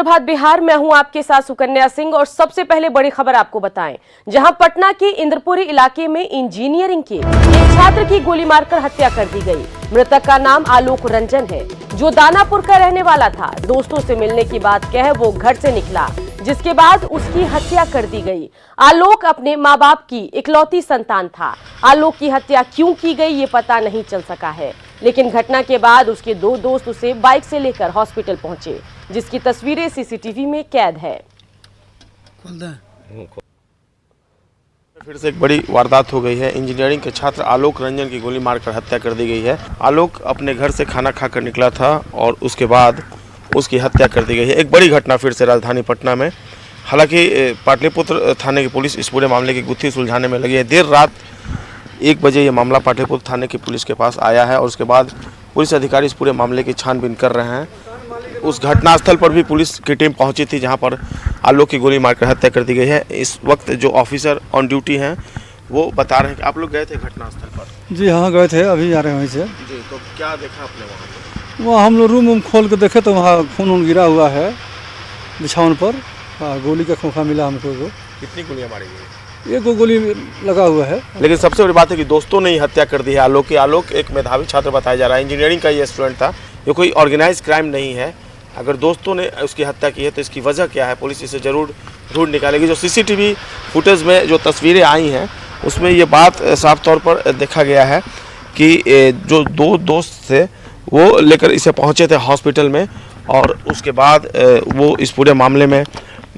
प्रभात बिहार में हूं आपके साथ सुकन्या सिंह और सबसे पहले बड़ी खबर आपको बताएं, जहां पटना के इंद्रपुरी इलाके में इंजीनियरिंग के एक छात्र की गोली मारकर हत्या कर दी गई। मृतक का नाम आलोक रंजन है, जो दानापुर का रहने वाला था। दोस्तों से मिलने की बात कह वो घर से निकला, जिसके बाद उसकी हत्या कर दी गई। आलोक अपने माँ बाप की इकलौती संतान था। आलोक की हत्या क्यों की गई ये पता नहीं चल सका है, लेकिन घटना के बाद उसके दो दोस्त उसे बाइक से लेकर हॉस्पिटल पहुंचे, जिसकी तस्वीरें सीसीटीवी में कैद है। फिर से एक बड़ी वारदात हो गई है। इंजीनियरिंग के छात्र आलोक रंजन की गोली मारकर हत्या कर दी गई है। आलोक अपने घर से खाना खाकर निकला था और उसके बाद उसकी हत्या कर दी गई है। एक बड़ी घटना फिर से राजधानी पटना में। हालांकि पाटलिपुत्र थाने की पुलिस इस पूरे मामले की गुत्थी सुलझाने में लगी है। देर रात 1 बजे ये मामला पाटलिपुत्र थाने की पुलिस के पास आया है और उसके बाद पुलिस अधिकारी इस पूरे मामले की छानबीन कर रहे हैं। उस घटनास्थल पर भी पुलिस की टीम पहुंची थी, जहां पर आलोक की गोली मारकर हत्या कर दी गई है। इस वक्त जो ऑफिसर ऑन ड्यूटी हैं वो बता रहे हैं कि आप लोग गए थे घटनास्थल पर। जी हाँ, गए थे, अभी आ रहे हैं वहीं से। जी, तो क्या देखा आपने वहाँ पर? वहाँ हम लोग रूम खोल के देखे तो वहाँ खून गिरा हुआ है बिछावन पर। गोली का खोखा मिला हमको। कितनी गोलियाँ मारी गई? एक गोली लगा हुआ है। लेकिन सबसे बड़ी बात है कि दोस्तों ने ही हत्या कर दी है आलोक की। आलोक एक मेधावी छात्र बताया जा रहा है, इंजीनियरिंग का ये स्टूडेंट था। ये कोई ऑर्गेनाइज क्राइम नहीं है। अगर दोस्तों ने उसकी हत्या की है तो इसकी वजह क्या है, पुलिस इसे जरूर ढूंढ निकालेगी। जो सीसीटीवी फुटेज में जो तस्वीरें आई हैं उसमें ये बात साफ तौर पर देखा गया है कि जो दो दोस्त थे वो लेकर इसे पहुंचे थे हॉस्पिटल में, और उसके बाद वो इस पूरे मामले में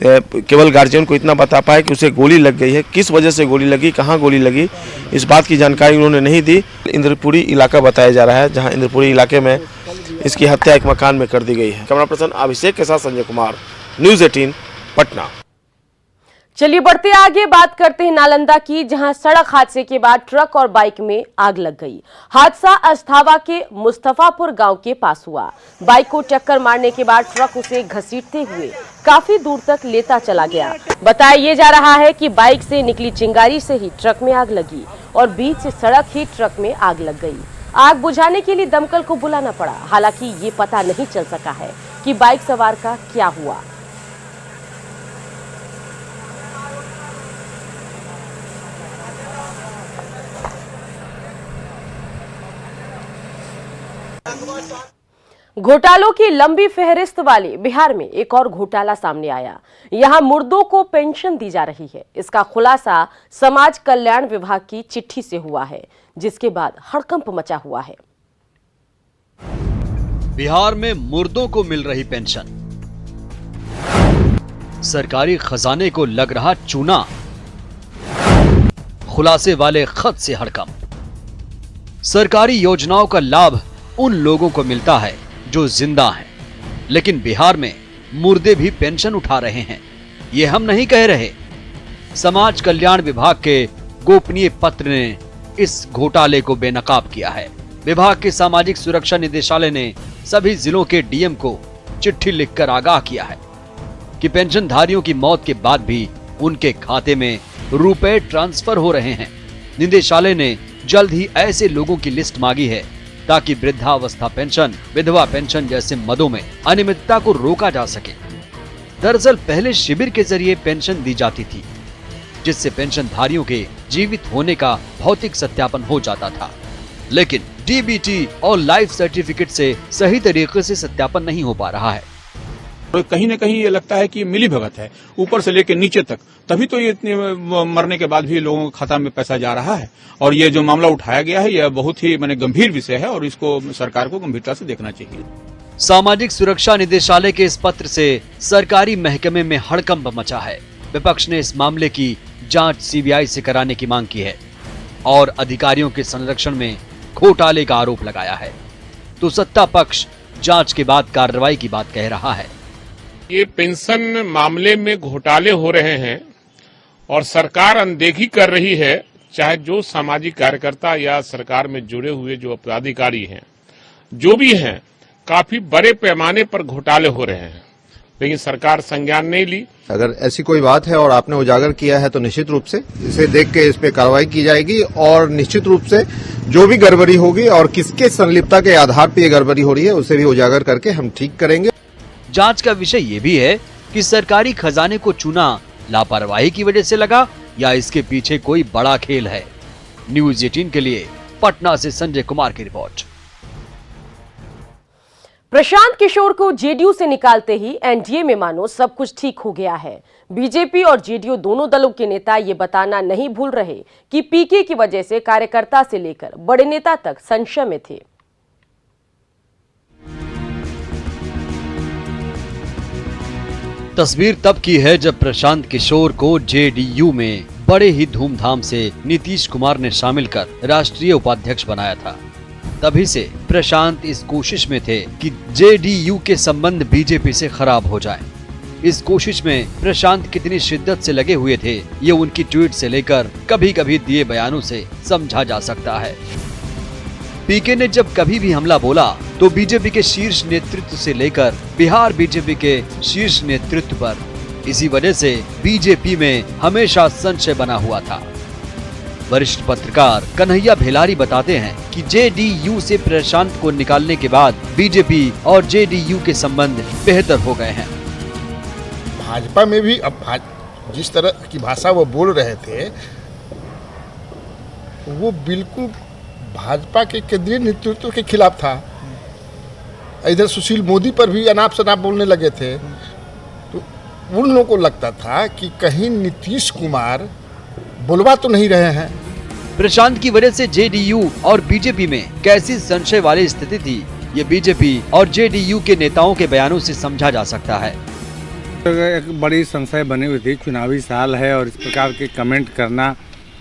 केवल गार्जियन को इतना बता पाए कि उसे गोली लग गई है। किस वजह से गोली लगी, कहाँ गोली लगी, इस बात की जानकारी उन्होंने नहीं दी। इंद्रपुरी इलाका बताया जा रहा है, जहाँ इंद्रपुरी इलाके में इसकी हत्या एक मकान में कर दी गई है। कैमरा पर्सन अभिषेक के साथ संजय कुमार, न्यूज़ 18 पटना। चलिए बढ़ते आगे, बात करते हैं नालंदा की, जहां सड़क हादसे के बाद ट्रक और बाइक में आग लग गई। हादसा अस्थावा के मुस्तफापुर गांव के पास हुआ। बाइक को टक्कर मारने के बाद ट्रक उसे घसीटते हुए काफी दूर तक लेता चला गया। बताया जा रहा है कि बाइक से निकली चिंगारी से ही ट्रक में आग लगी और बीच से सड़क ही ट्रक में आग लग गई। आग बुझाने के लिए दमकल को बुलाना पड़ा। हालांकि ये पता नहीं चल सका है कि बाइक सवार का क्या हुआ। घोटालों की लंबी फहरिस्त वाले बिहार में एक और घोटाला सामने आया। यहां मुर्दों को पेंशन दी जा रही है। इसका खुलासा समाज कल्याण विभाग की चिट्ठी से हुआ है, जिसके बाद हड़कंप मचा हुआ है। बिहार में मुर्दों को मिल रही पेंशन, सरकारी खजाने को लग रहा चूना, खुलासे वाले खत से हड़कंप। सरकारी योजनाओं का लाभ उन लोगों को मिलता है जो जिंदा हैं, लेकिन बिहार में मुर्दे भी पेंशन उठा रहे हैं। ये हम नहीं कह रहे, समाज कल्याण विभाग के गोपनीय पत्र ने इस घोटाले को बेनकाब किया है। विभाग के सामाजिक सुरक्षा निदेशालय ने सभी जिलों के डीएम को चिट्ठी लिखकर आगाह किया है कि पेंशनधारियों की मौत के बाद भी उनके खाते में रुपए ट्रांसफर हो रहे हैं। निदेशालय ने जल्द ही ऐसे लोगों की लिस्ट मांगी है ताकि वृद्धावस्था पेंशन, विधवा पेंशन जैसे मदों में अनियमितता को रोका जा सके। दरअसल पहले शिविर के जरिए पेंशन दी जाती थी, जिससे पेंशनधारियों के जीवित होने का भौतिक सत्यापन हो जाता था, लेकिन डीबीटी और लाइफ सर्टिफिकेट से सही तरीके से सत्यापन नहीं हो पा रहा है। तो कहीं न कहीं ये लगता है कि ये मिली भगत है, ऊपर से लेकर नीचे तक, तभी तो ये इतने मरने के बाद भी लोगों के खाता में पैसा जा रहा है। और ये जो मामला उठाया गया है यह बहुत ही गंभीर विषय है और इसको सरकार को गंभीरता से देखना चाहिए। सामाजिक सुरक्षा निदेशालय के इस पत्र से सरकारी महकमे में हड़कंप मचा है। विपक्ष ने इस मामले की जांच सीबीआई से कराने की मांग की है और अधिकारियों के संरक्षण में घोटाले का आरोप लगाया है, तो सत्ता पक्ष जांच के बाद कार्रवाई की बात कह रहा है। ये पेंशन मामले में घोटाले हो रहे हैं और सरकार अनदेखी कर रही है, चाहे जो सामाजिक कार्यकर्ता या सरकार में जुड़े हुए जो पदाधिकारी हैं, जो भी हैं, काफी बड़े पैमाने पर घोटाले हो रहे हैं, लेकिन सरकार संज्ञान नहीं ली। अगर ऐसी कोई बात है और आपने उजागर किया है तो निश्चित रूप से इसे देख के इस पे कार्रवाई की जाएगी और निश्चित रूप से जो भी गड़बड़ी होगी और किसके संलिप्तता के आधार पर ये गड़बड़ी हो रही है उसे भी उजागर करके हम ठीक करेंगे। जांच का विषय ये भी है कि सरकारी खजाने को चूना लापरवाही की वजह से लगा या इसके पीछे कोई बड़ा खेल है। न्यूज़ 18 के लिए पटना से संजय कुमार की रिपोर्ट। प्रशांत किशोर को जेडीयू से निकालते ही एनडीए में मानो सब कुछ ठीक हो गया है। बीजेपी और जेडीयू दोनों दलों के नेता ये बताना नहीं भूल रहे कि पीके की वजह से कार्यकर्ता से लेकर बड़े नेता तक संशय में थे। तस्वीर तब की है जब प्रशांत किशोर को जेडीयू में बड़े ही धूमधाम से नीतीश कुमार ने शामिल कर राष्ट्रीय उपाध्यक्ष बनाया था। तभी से प्रशांत इस कोशिश में थे कि जेडीयू के संबंध बीजेपी से खराब हो जाएं। इस कोशिश में प्रशांत कितनी शिद्दत से लगे हुए थे ये उनकी ट्वीट से लेकर कभी कभी दिए बयानों से समझा जा सकता है। पीके ने जब कभी भी हमला बोला तो बीजेपी के शीर्ष नेतृत्व से लेकर बिहार बीजेपी के शीर्ष नेतृत्व पर, इसी वजह से बीजेपी में हमेशा संशय बना हुआ था। वरिष्ठ पत्रकार कन्हैया भेलारी बताते हैं कि जेडीयू से प्रशांत को निकालने के बाद बीजेपी और जेडीयू के संबंध बेहतर हो गए हैं। भाजपा में भी अब जिस तरह की भाषा वो बोल रहे थे वो बिल्कुल भाजपा के केंद्रीय नेतृत्व के खिलाफ था। इधर सुशील मोदी पर भी अनाप शनाप बोलने लगे थे। तो उन लोगों को लगता था कि कहीं नीतीश कुमार बुलवा तो नहीं रहे हैं। प्रशांत की वजह से जेडीयू और बीजेपी में कैसी संशय वाली स्थिति थी ये बीजेपी और जेडीयू के नेताओं के बयानों से समझा जा सकता है। एक बड़ी संशय बनी हुई थी, चुनावी साल है और इस प्रकार के कमेंट करना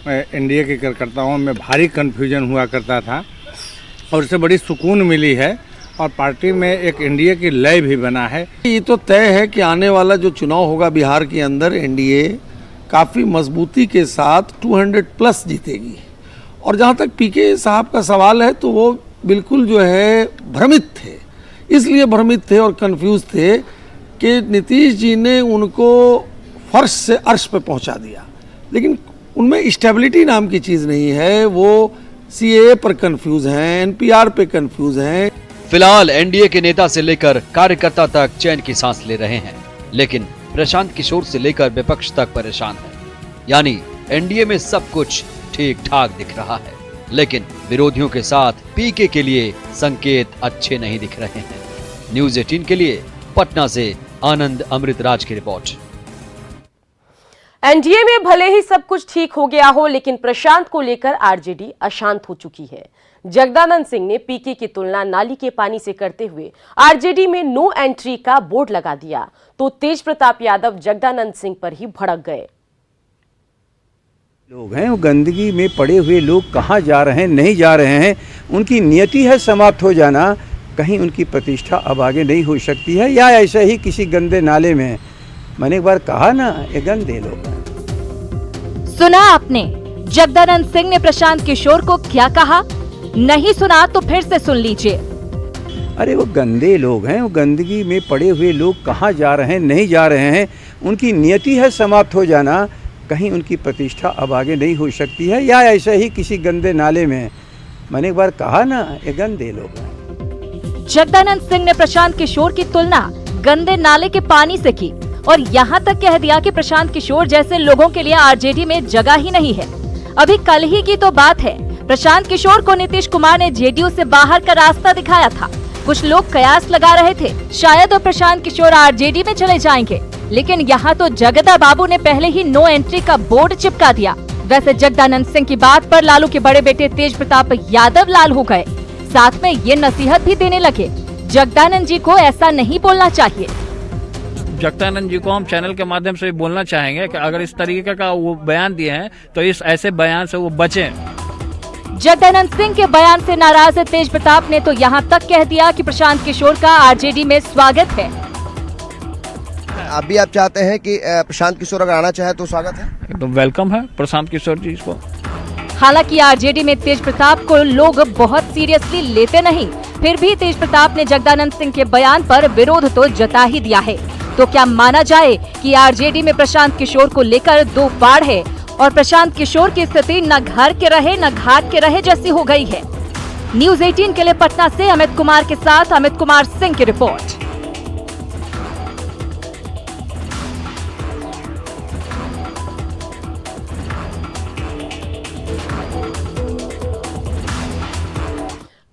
एनडीए के कार्यकर्ताओं में भारी कन्फ्यूजन हुआ करता था और इससे बड़ी सुकून मिली है और पार्टी में एक एनडीए की लय भी बना है। ये तो तय है कि आने वाला जो चुनाव होगा बिहार के अंदर एनडीए काफ़ी मजबूती के साथ 200 प्लस जीतेगी। और जहाँ तक पीके साहब का सवाल है तो वो बिल्कुल जो है भ्रमित थे, इसलिए भ्रमित थे और कंफ्यूज थे कि नीतीश जी ने उनको फर्श से अर्श पे पहुंचा दिया, लेकिन उनमें स्टेबिलिटी नाम की चीज़ नहीं है। वो सीएए पर कंफ्यूज हैं, एनपीआर पे कंफ्यूज हैं। फिलहाल एनडीए के नेता से लेकर कार्यकर्ता तक चैन की सांस ले रहे हैं, लेकिन प्रशांत किशोर से लेकर विपक्ष तक परेशान है। यानी एनडीए में सब कुछ ठीक ठाक दिख रहा है, लेकिन विरोधियों के साथ पीके के लिए संकेत अच्छे नहीं दिख रहे हैं। न्यूज़ 18 के लिए पटना से आनंद अमृतराज की रिपोर्ट। एनडीए में भले ही सब कुछ ठीक हो गया हो, लेकिन प्रशांत को लेकर आरजेडी अशांत हो चुकी है। जगदानंद सिंह ने पीके की तुलना नाली के पानी से करते हुए आरजेडी में नो एंट्री का बोर्ड लगा दिया, तो तेज प्रताप यादव जगदानंद सिंह पर ही भड़क गए। लोग हैं वो गंदगी में पड़े हुए लोग कहाँ जा रहे हैं, नहीं जा रहे हैं, उनकी नियति है समाप्त हो जाना, कहीं उनकी प्रतिष्ठा अब आगे नहीं हो सकती है या ऐसे ही किसी गंदे नाले में। मैंने एक बार कहा ना, ये गंदे लोग हैं। सुना आपने जगदानंद सिंह ने प्रशांत किशोर को क्या कहा? नहीं सुना तो फिर से सुन लीजिए। अरे वो गंदे लोग हैं, वो गंदगी में पड़े हुए लोग कहाँ जा रहे हैं, नहीं जा रहे हैं, उनकी नियति है समाप्त हो जाना, कहीं उनकी प्रतिष्ठा अब आगे नहीं हो सकती है या ऐसे ही किसी गंदे नाले में। मैंने एक बार कहा ना, ये गंदे लोग हैं। जगदानंद सिंह ने प्रशांत किशोर की तुलना गंदे नाले के पानी से की और यहाँ तक कह दिया कि प्रशांत किशोर जैसे लोगों के लिए आरजेडी में जगह ही नहीं है। अभी कल ही की तो बात है, प्रशांत किशोर को नीतीश कुमार ने जेडीयू से बाहर का रास्ता दिखाया था। कुछ लोग कयास लगा रहे थे शायद प्रशांत किशोर आरजेडी में चले जाएंगे, लेकिन यहाँ तो जगदा बाबू ने पहले ही नो एंट्री का बोर्ड चिपका दिया। वैसे जगदानंद सिंह की बात पर लालू के बड़े बेटे तेज प्रताप यादव लाल हो गए, साथ में ये नसीहत भी देने लगे, जगदानंद जी को ऐसा नहीं बोलना चाहिए। जगदानंद जी को हम चैनल के माध्यम से बोलना चाहेंगे कि अगर इस तरीके का वो बयान दिए हैं तो इस ऐसे बयान से वो बचें। जगदानंद सिंह के बयान से नाराज तेज प्रताप ने तो यहाँ तक कह दिया कि प्रशांत किशोर का आरजेडी में स्वागत है। अभी आप चाहते हैं कि प्रशांत किशोर अगर आना चाहे तो स्वागत है, एकदम वेलकम है प्रशांत किशोर जी इसको। हालांकि आरजेडी में तेज प्रताप को लोग बहुत सीरियसली लेते नहीं, फिर भी तेज प्रताप ने जगदानंद सिंह के बयान पर विरोध तो जता ही दिया है। तो क्या माना जाए कि आरजेडी में प्रशांत किशोर को लेकर दो बाढ़ है और प्रशांत किशोर की स्थिति न घर के रहे न घाट के रहे जैसी हो गई है। न्यूज़ 18 के लिए पटना से अमित कुमार के साथ अमित कुमार सिंह की रिपोर्ट।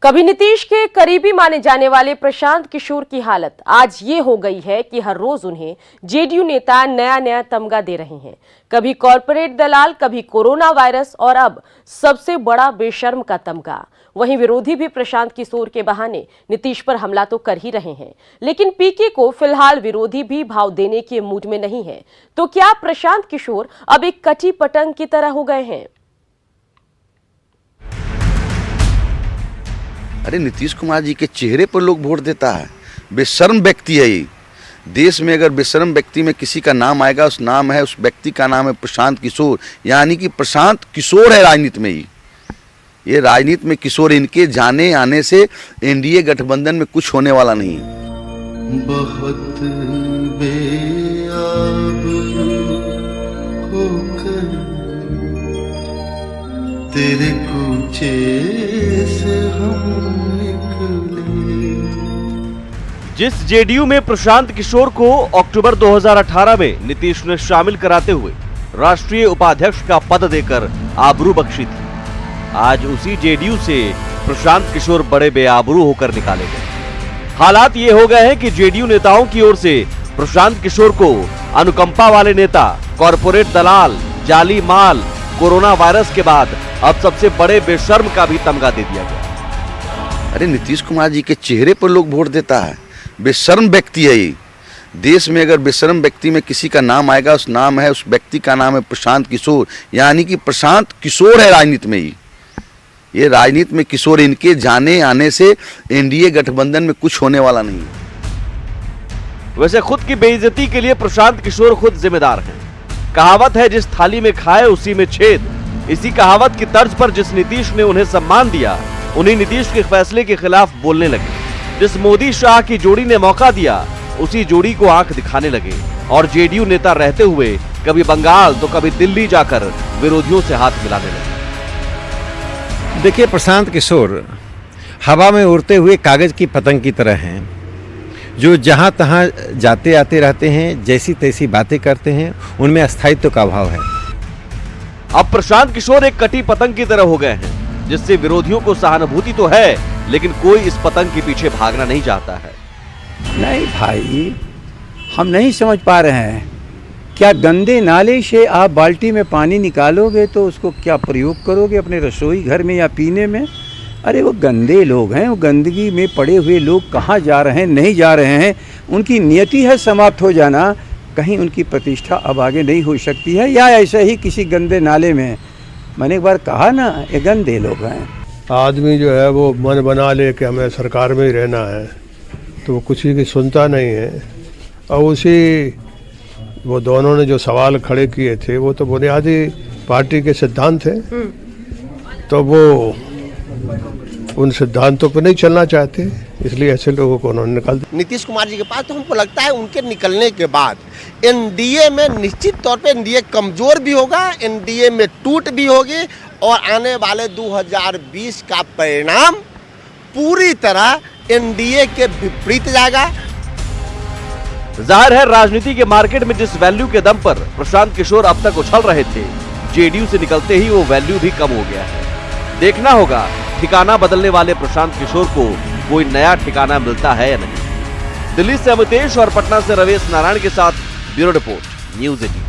कभी नीतीश के करीबी माने जाने वाले प्रशांत किशोर की हालत आज ये हो गई है कि हर रोज उन्हें जेडीयू नेता नया नया तमगा दे रहे हैं। कभी कॉरपोरेट दलाल, कभी कोरोना वायरस और अब सबसे बड़ा बेशर्म का तमगा। वहीं विरोधी भी प्रशांत किशोर के बहाने नीतीश पर हमला तो कर ही रहे हैं, लेकिन पीके को फिलहाल विरोधी भी भाव देने के मूड में नहीं है। तो क्या प्रशांत किशोर अब एक कटी पतंग की तरह हो गए हैं? अरे नीतीश कुमार जी के चेहरे पर लोग वोट देता है। बेशर्म व्यक्ति है ये। देश में अगर बेशर्म व्यक्ति में किसी का नाम आएगा, उस व्यक्ति का नाम है प्रशांत किशोर। यानी कि प्रशांत किशोर है राजनीति में। ये राजनीति में किशोर, इनके जाने आने से एनडीए गठबंधन में कुछ होने वाला नहीं। बहुत तेरे कूचे से हम जिस जेडीयू में प्रशांत किशोर को अक्टूबर 2018 में नीतीश ने शामिल कराते हुए राष्ट्रीय उपाध्यक्ष का पद देकर आबरू बख्शी थी, आज उसी जेडीयू से प्रशांत किशोर बड़े बेआबरू होकर निकाले गए। हालात ये हो गए हैं कि जेडीयू नेताओं की ओर से प्रशांत किशोर को अनुकंपा वाले नेता, कॉरपोरेट दलाल, जाली माल, कोरोना वायरस के बाद अब सबसे बड़े बेशर्म का भी तमगा दे दिया गया। अरे नीतीश कुमार जी के चेहरे पर लोग वोट देता है। बेशर्म व्यक्ति है ये। देश में अगर बेशर्म व्यक्ति में किसी का नाम आएगा, उस व्यक्ति का नाम है प्रशांत किशोर। यानी कि प्रशांत किशोर है राजनीति में। ये राजनीति में किशोर, इनके जाने आने से एनडीए गठबंधन में कुछ होने वाला नहीं। वैसे खुद की बेइज्जती के लिए प्रशांत किशोर खुद जिम्मेदार हैं। कहावत है, जिस थाली में खाए उसी में छेद। इसी कहावत की तर्ज पर जिस नीतीश ने उन्हें सम्मान दिया, उन्हीं नीतीश के फैसले के खिलाफ बोलने लगे। जिस मोदी शाह की जोड़ी ने मौका दिया, उसी जोड़ी को आंख दिखाने लगे और जेडीयू नेता रहते हुए कभी बंगाल तो कभी दिल्ली जाकर विरोधियों से हाथ मिलाने लगे। देखिए, प्रशांत किशोर हवा में उड़ते हुए कागज की पतंग की तरह हैं, जो जहां तहां जाते आते रहते हैं, जैसी तैसी बातें करते हैं, उनमें अस्थायित्व का अभाव है। अब प्रशांत किशोर एक कटी पतंग की तरह हो गए हैं, जिससे विरोधियों को सहानुभूति तो है, लेकिन कोई इस पतंग के पीछे भागना नहीं चाहता है। नहीं भाई, हम नहीं समझ पा रहे हैं। क्या गंदे नाले से आप बाल्टी में पानी निकालोगे तो उसको क्या प्रयोग करोगे अपने रसोई घर में या पीने में? अरे वो गंदे लोग हैं, वो गंदगी में पड़े हुए लोग कहाँ जा रहे हैं, नहीं जा रहे हैं। उनकी नियति है समाप्त हो जाना। कहीं उनकी प्रतिष्ठा अब आगे नहीं हो सकती है, या ऐसे ही किसी गंदे नाले में। मैंने एक बार कहा ना, ये गंदे लोग हैं। आदमी जो है वो मन बना ले कि हमें सरकार में ही रहना है, तो वो किसी की सुनता नहीं है। और वो दोनों ने जो सवाल खड़े किए थे, वो तो बुनियादी पार्टी के सिद्धांत थे, तो वो उन सिद्धांतों पर नहीं चलना चाहते, इसलिए ऐसे लोगों को उन्होंने निकाल दिया। नीतीश कुमार जी के पास तो हमको लगता है उनके निकलने के बाद एनडीए में निश्चित तौर पे एनडीए कमजोर भी होगा, एनडीए में टूट भी होगी और आने वाले 2020 का परिणाम पूरी तरह एनडीए के विपरीत जाएगा। जाहिर है, राजनीति के मार्केट में जिस वैल्यू के दम पर प्रशांत किशोर अब तक उछल रहे थे, जेडीयू से निकलते ही वो वैल्यू भी कम हो गया है। देखना होगा ठिकाना बदलने वाले प्रशांत किशोर को कोई नया ठिकाना मिलता है या नहीं। दिल्ली से अमितेश और पटना से रवेश नारायण के साथ ब्यूरो रिपोर्ट, न्यूज़ 18।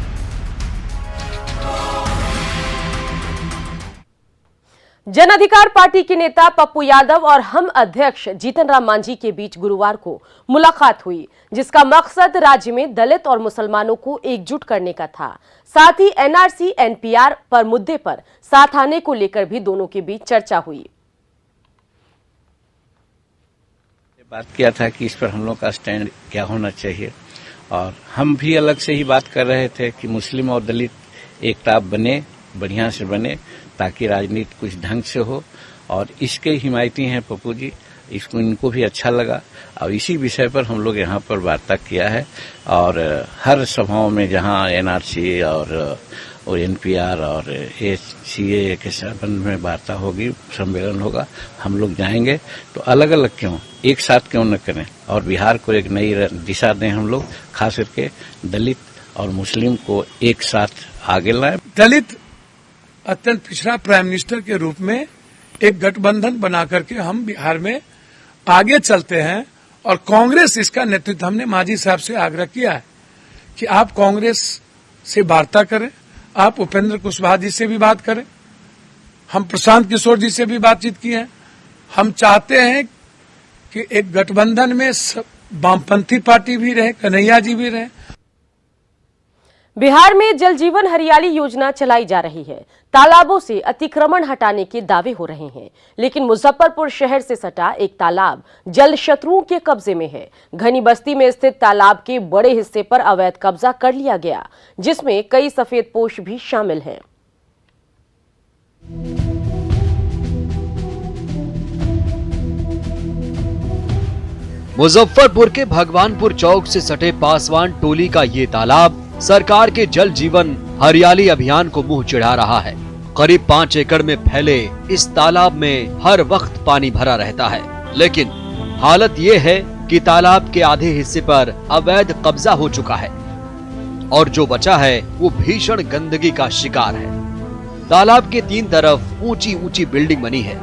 जन अधिकार पार्टी के नेता पप्पू यादव और हम अध्यक्ष जीतन राम मांझी के बीच गुरुवार को मुलाकात हुई, जिसका मकसद राज्य में दलित और मुसलमानों को एकजुट करने का था। साथ ही एनआरसी एनपीआर पर मुद्दे पर साथ आने को लेकर भी दोनों के बीच चर्चा हुई। बात किया था कि इस पर हम लोग का स्टैंड क्या होना चाहिए, और हम भी अलग से ही बात कर रहे थे कि मुस्लिम और दलित एकता बने, बढ़िया से बने, ताकि राजनीति कुछ ढंग से हो। और इसके हिमायती हैं पप्पू जी, इसको इनको भी अच्छा लगा और इसी विषय पर हम लोग यहाँ पर वार्ता किया है। और हर सभाओं में जहाँ एनआरसी और एनपीआर और सीए के संबंध में वार्ता होगी, सम्मेलन होगा, हम लोग जाएंगे। तो अलग अलग क्यों, एक साथ क्यों न करें और बिहार को एक नई दिशा दें। हम लोग खास करके दलित और मुस्लिम को एक साथ आगे लाएं। दलित अत्यंत पिछड़ा प्राइम मिनिस्टर के रूप में एक गठबंधन बना करके हम बिहार में आगे चलते हैं। और कांग्रेस इसका नेतृत्व, हमने मांझी साहब से आग्रह किया है कि आप कांग्रेस से वार्ता करें, आप उपेंद्र कुशवाहा जी से भी बात करें, हम प्रशांत किशोर जी से भी बातचीत की है। हम चाहते हैं कि एक गठबंधन में वामपंथी पार्टी भी रहे, कन्हैया जी भी रहे। बिहार में जल जीवन हरियाली योजना चलाई जा रही है। तालाबों से अतिक्रमण हटाने के दावे हो रहे हैं, लेकिन मुजफ्फरपुर शहर से सटा एक तालाब जल शत्रुओं के कब्जे में है। घनी बस्ती में स्थित तालाब के बड़े हिस्से पर अवैध कब्जा कर लिया गया, जिसमें कई सफेदपोश भी शामिल हैं। मुजफ्फरपुर के भगवानपुर चौक से सटे पासवान टोली का ये तालाब सरकार के जल जीवन हरियाली अभियान को मुंह चिढ़ा रहा है। करीब 5 एकड़ में फैले इस तालाब में हर वक्त पानी भरा रहता है, लेकिन हालत ये है कि तालाब के आधे हिस्से पर अवैध कब्जा हो चुका है और जो बचा है वो भीषण गंदगी का शिकार है। तालाब के 3 तरफ ऊंची ऊंची बिल्डिंग बनी है,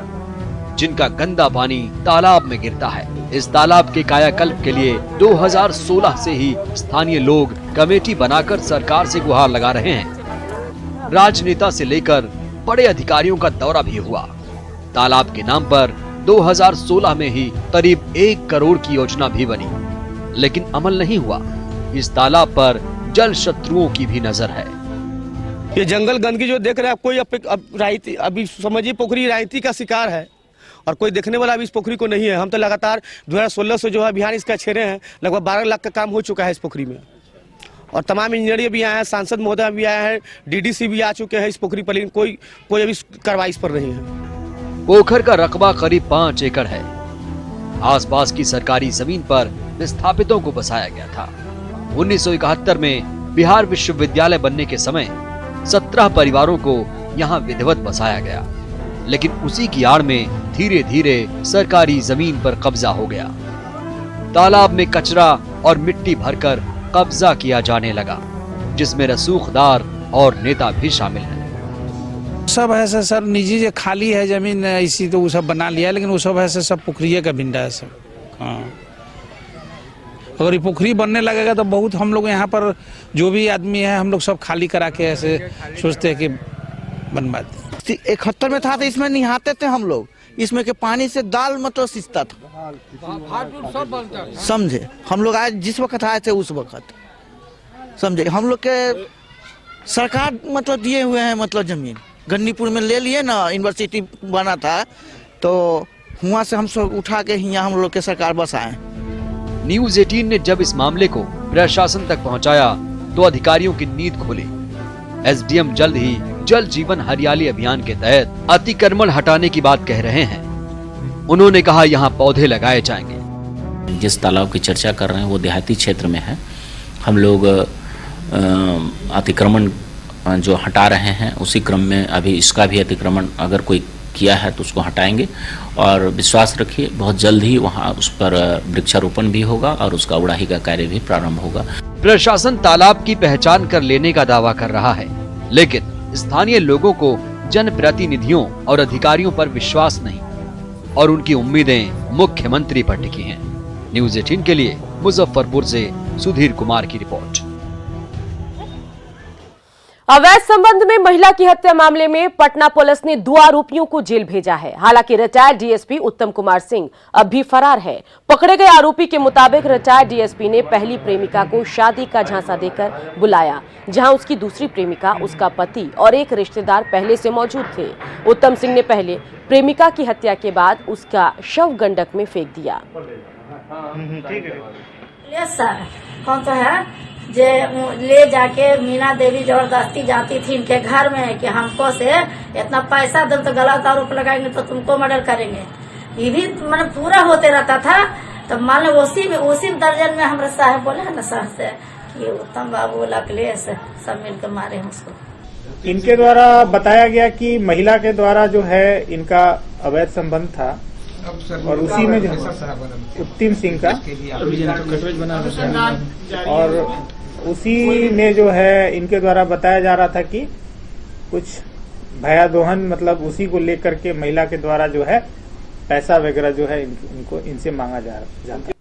जिनका गंदा पानी तालाब में गिरता है। इस तालाब के कायाकल्प के लिए 2016 से ही स्थानीय लोग कमेटी बनाकर सरकार से गुहार लगा रहे हैं। राजनेता से लेकर बड़े अधिकारियों का दौरा भी हुआ। तालाब के नाम पर 2016 में ही करीब 1 करोड़ की योजना भी बनी, लेकिन अमल नहीं हुआ। इस तालाब पर जल शत्रुओं की भी नजर है। ये जंगल गंदगी जो देख रहे हैं, कोई अभी समझिए पोखरी राजनीति का शिकार है और कोई देखने वाला अभी इस पोखरी को नहीं है। हम तो लगातार 2016 से जो है अभियान इसका छेड़े हैं। लगभग 12 लाख का काम हो चुका है इस पोखरी में और तमाम इंजीनियर भी आए हैं, सांसद महोदय भी आए हैं, डीडीसी भी आ चुके हैं इस पोखरी पर, लेकिन कोई अभी कार्रवाई इस पर नहीं है। पोखर का रकबा करीब 5 एकड़ है। आसपास की सरकारी जमीन पर विस्थापितों को बसाया गया था। 1971 में बिहार विश्वविद्यालय बनने के समय 17 परिवारों को यहाँ विधिवत बसाया गया, लेकिन उसी की आड़ में धीरे धीरे सरकारी जमीन पर कब्जा हो गया। तालाब में कचरा और मिट्टी भरकर कब्जा किया जाने लगा, जिसमें रसूखदार और नेता भी शामिल हैं। सब ऐसे सर निजी जो खाली है जमीन इसी तो वो सब बना लिया, लेकिन वो सब ऐसे सब पोखरिया का भिंडा है सब। हाँ, अगर ये पोखरी बनने लगेगा तो बहुत हम लोग यहाँ पर जो भी आदमी है हम लोग सब खाली करा के ऐसे सोचते हैं कि बनवा दें। 71 में था तो इसमें नहाते थे हम लोग, इसमें के पानी से दाल मतलब सिंचता था, समझे। हम लोग आज जिस वक्त आए थे उस वक्त समझे, हम लोग के सरकार मतलब दिए हुए हैं मतलब जमीन गन्नीपुर में ले लिए ना, यूनिवर्सिटी बना था तो वहाँ से हम सब उठा के यहाँ हम लोग के सरकार बस आए। न्यूज़ 18 ने जब इस मामले को प्रशासन तक पहुंचाया तो अधिकारियों की नींद खुली। एसडीएम जल्द ही जल जीवन हरियाली अभियान के तहत अतिक्रमण हटाने की बात कह रहे हैं। उन्होंने कहा यहाँ पौधे लगाए जाएंगे। जिस तालाब की चर्चा कर रहे हैं वो देहाती क्षेत्र में है। हम लोग अतिक्रमण जो हटा रहे हैं उसी क्रम में अभी इसका भी अतिक्रमण अगर कोई किया है तो उसको हटाएंगे और विश्वास रखिए बहुत जल्द ही वहाँ उस पर वृक्षारोपण भी होगा और उसका उड़ाही का कार्य भी प्रारंभ होगा। प्रशासन तालाब की पहचान कर लेने का दावा कर रहा है, लेकिन स्थानीय लोगों को जनप्रतिनिधियों और अधिकारियों पर विश्वास नहीं और उनकी उम्मीदें मुख्यमंत्री पर टिकी हैं। न्यूज़ 18 के लिए मुजफ्फरपुर से सुधीर कुमार की रिपोर्ट। अवैध संबंध में महिला की हत्या मामले में पटना पुलिस ने 2 आरोपियों को जेल भेजा है। हालांकि रिटायर्ड डीएसपी उत्तम कुमार सिंह अब भी फरार है। पकड़े गए आरोपी के मुताबिक रिटायर्ड डीएसपी ने पहली प्रेमिका को शादी का झांसा देकर बुलाया, जहां उसकी दूसरी प्रेमिका, उसका पति और एक रिश्तेदार पहले से मौजूद थे। उत्तम सिंह ने पहले प्रेमिका की हत्या के बाद उसका शव गंडक में फेंक दिया। कौन तो है जे ले जाके मीना देवी जबरदस्ती जाती थी इनके घर में कि हमको से इतना पैसा दो तो गलत आरोप लगाएंगे तो तुमको मर्डर करेंगे। ये भी मतलब पूरा होते रहता था। तो मान लो उसी दर्जन में हमारे साहब बोले है ना सर से कि उत्तम बाबू लकलेश सब मिलकर मारे हैं उसको। इनके द्वारा बताया गया कि महिला के द्वारा जो है इनका अवैध संबंध था और उसी में जो उत्तम सिंह का और उसी में जो है इनके द्वारा बताया जा रहा था कि कुछ भया दोहन मतलब उसी को लेकर के महिला के द्वारा जो है पैसा वगैरह जो है इनको इनसे मांगा जाता है।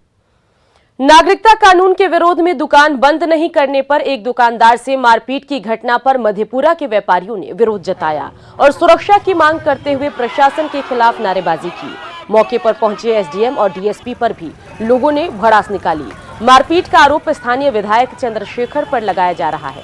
नागरिकता कानून के विरोध में दुकान बंद नहीं करने पर एक दुकानदार से मारपीट की घटना पर मधेपुरा के व्यापारियों ने विरोध जताया और सुरक्षा की मांग करते हुए प्रशासन के खिलाफ नारेबाजी की। मौके पर पहुंचे एसडीएम और डीएसपी पर भी लोगों ने भड़ास निकाली। मारपीट का आरोप स्थानीय विधायक चंद्रशेखर पर लगाया जा रहा है।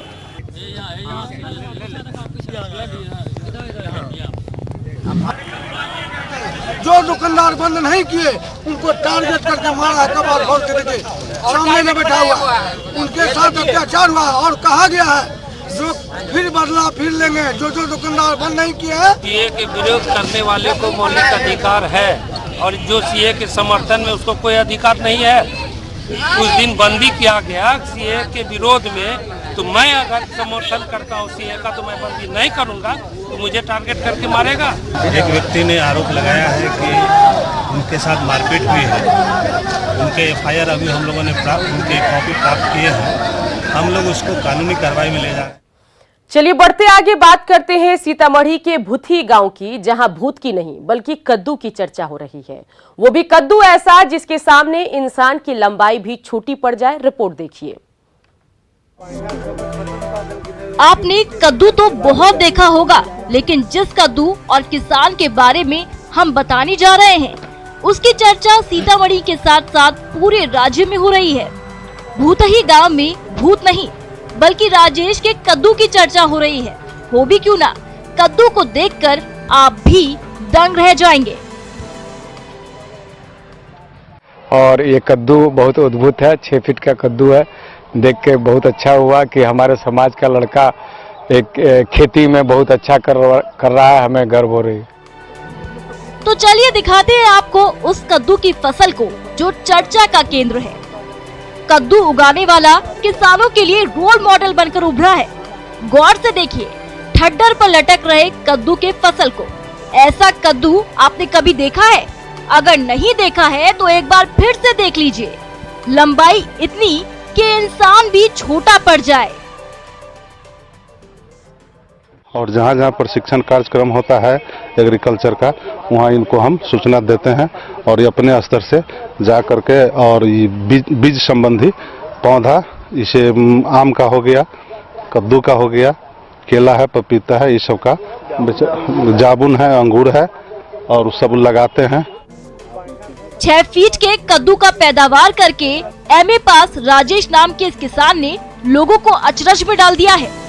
जो दुकानदार बंद नहीं किए उनको टारगेट करके मारा है, कबाड़ खोल के सामने में बैठा हुआ है, उनके साथ अत्याचार हुआ और कहा गया है जो फिर बदला फिर लेंगे। जो दुकानदार बंद नहीं किए हैं, सीए के विरोध करने वाले को मौलिक अधिकार है और जो सीए के समर्थन में उसको कोई अधिकार नहीं है। कुछ दिन बंदी किया गया सीए के विरोध में, तो मैं अगर समर्थन करता हूँ सीए का तो मैं बंदी नहीं करूँगा, तो मुझे टारगेट करके मारेगा। एक व्यक्ति ने आरोप लगाया है कि उनके साथ मारपीट हुई है। उनके एफआईआर अभी हम लोगों ने उनके कॉपी प्राप्त किए हैं। हम लोग उसको कानूनी कार्रवाई में ले जा रहे हैं। चलिए बढ़ते आगे बात करते हैं सीतामढ़ी के भूथी गांव की, जहां भूत की नहीं बल्कि कद्दू की चर्चा हो रही है। वो भी कद्दू ऐसा जिसके सामने इंसान की लंबाई भी छोटी पड़ जाए। रिपोर्ट देखिए। आपने कद्दू तो बहुत देखा होगा, लेकिन जिस कद्दू और किसान के बारे में हम बताने जा रहे हैं उसकी चर्चा सीतामढ़ी के साथ साथ पूरे राज्य में हो रही है। भूतही गांव में भूत नहीं बल्कि राजेश के कद्दू की चर्चा हो रही है। हो भी क्यों ना, कद्दू को देखकर आप भी दंग रह जाएंगे। और ये कद्दू बहुत अद्भुत है, 6 फीट का कद्दू है। देख के बहुत अच्छा हुआ कि हमारे समाज का लड़का एक खेती में बहुत अच्छा कर रहा है, हमें गर्व हो रही है। तो चलिए दिखाते हैं आपको उस कद्दू की फसल को जो चर्चा का केंद्र है। कद्दू उगाने वाला किसानों के लिए रोल मॉडल बनकर उभरा है। गौर से देखिए ठड्डर पर लटक रहे कद्दू के फसल को। ऐसा कद्दू आपने कभी देखा है? अगर नहीं देखा है तो एक बार फिर से देख लीजिए। लंबाई इतनी कि इंसान भी छोटा पड़ जाए। और जहाँ जहाँ प्रशिक्षण कार्यक्रम होता है एग्रीकल्चर का, वहाँ इनको हम सूचना देते हैं और ये अपने स्तर से जा करके और ये बीज संबंधी पौधा, इसे आम का हो गया, कद्दू का हो गया, केला है, पपीता है, इस सब का जामुन है, अंगूर है और सब लगाते हैं। 6 फीट के कद्दू का पैदावार करके एमए पास राजेश नाम के इस किसान ने लोगों को अचरज में डाल दिया है।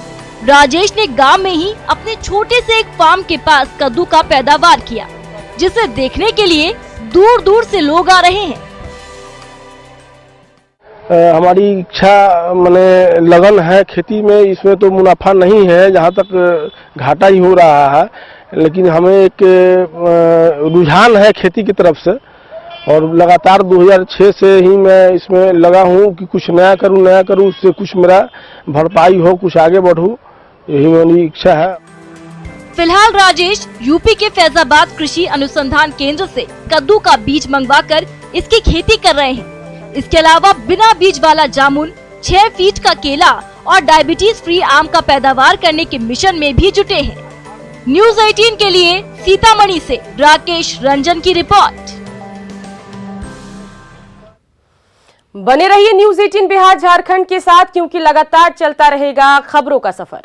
राजेश ने गांव में ही अपने छोटे से एक फार्म के पास कद्दू का पैदावार किया, जिसे देखने के लिए दूर दूर से लोग आ रहे हैं। हमारी इच्छा माने लगन है खेती में, इसमें तो मुनाफा नहीं है, जहाँ तक घाटा ही हो रहा है। लेकिन हमें एक रुझान है खेती की तरफ से और लगातार 2006 से ही मैं इसमें लगा हूँ कि कुछ नया करूँ, उससे कुछ मेरा भरपाई हो, कुछ आगे बढ़ूँ, यही मेरी इच्छा है। फिलहाल राजेश यूपी के फैजाबाद कृषि अनुसंधान केंद्र से कद्दू का बीज मंगवाकर इसकी खेती कर रहे हैं। इसके अलावा बिना बीज वाला जामुन, 6 फीट का केला और डायबिटीज फ्री आम का पैदावार करने के मिशन में भी जुटे हैं। न्यूज़ 18 के लिए सीतामढ़ी से राकेश रंजन की रिपोर्ट। बने रहिए न्यूज़ 18 बिहार झारखंड के साथ, क्योंकि लगातार चलता रहेगा खबरों का सफर।